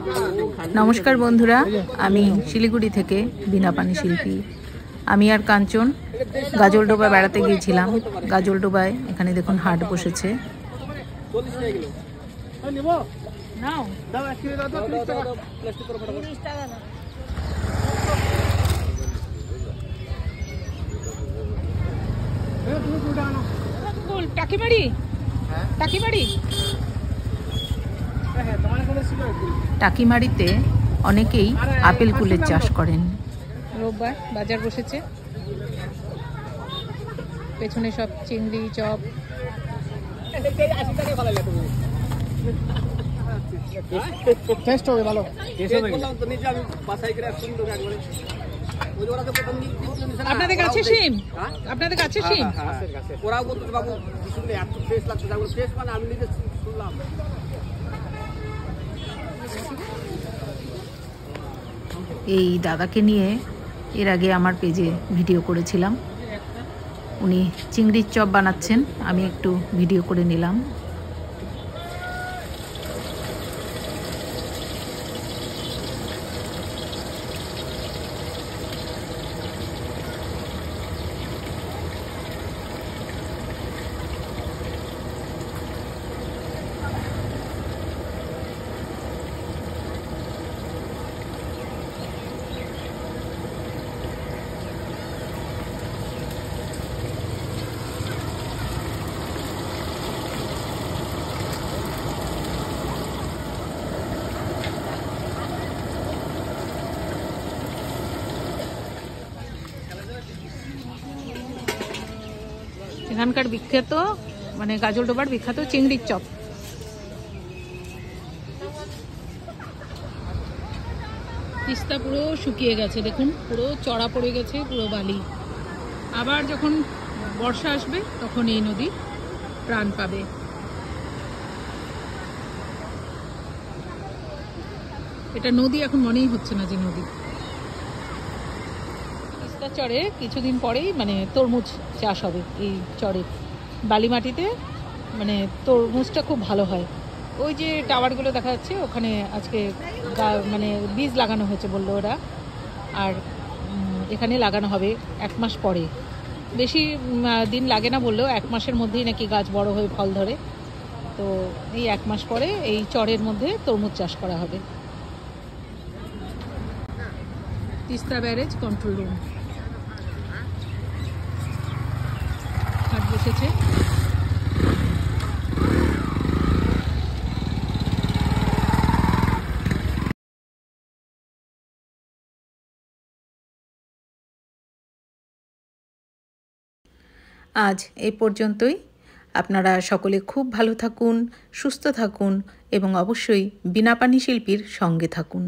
नमस्कार बंधुरा आमी शिलिगुड़ी थेके बिना पानी शिल्पी आमी आर कांचन गाजलडोबा बेड़ाते गिয়েছিলাম। गाजलडोबाय एखाने देखुन हाट बसेছে। টাকিমারি টাকিমারি টাকিমারিতে অনেকেই আপেল কুলের চাষ করেন। রোববার বাজার বসেছে, পেছনে সব চিংড়ি চপ। টেস্ট হবে ভালো, আপনাদের কাছে শিম, আপনাদের কাছে শিম ওরাও বলতে বাবু কিছুগুলো এত ফ্রেশ লাগছে, যেগুলো ফ্রেশ মানে আমি নিজে শুনলাম। এই দাদাকে নিয়ে এর আগে আমার পেজে ভিডিও করেছিলাম। উনি চিংড়ির চপ বানাচ্ছেন, আমি একটু ভিডিও করে নিলাম। এখানকার বিখ্যাত মানে গাজলডোবার বিখ্যাত চিংড়ির চপ। তিস্তা পুরো শুকিয়ে গেছে, দেখুন পুরো চড়া পড়ে গেছে, পুরো বালি। আবার যখন বর্ষা আসবে তখন এই নদী প্রাণ পাবে। এটা নদী এখন মনেই হচ্ছে না যে নদী। চরে কিছুদিন পরেই মানে তরমুজ চাষ হবে এই চরে, বালি মাটিতে মানে তরমুজটা খুব ভালো হয়। ওই যে টাওয়ারগুলো দেখা যাচ্ছে ওখানে আজকে মানে বীজ লাগানো হয়েছে বললো ওরা, আর এখানে লাগানো হবে 1 মাস পরে। বেশি দিন লাগে না বললেও 1 মাসের মধ্যেই নাকি গাছ বড় হয়ে ফল ধরে। তো এই 1 মাস পরে এই চরের মধ্যে তরমুজ চাষ করা হবে। তিস্তা ব্যারেজ কন্ট্রোল রুম বসেছে। আজ এই পর্যন্তই। আপনারা সকলে খুব ভালো থাকুন, সুস্থ থাকুন এবং অবশ্যই বিনা পানি শিল্পীর সঙ্গে থাকুন।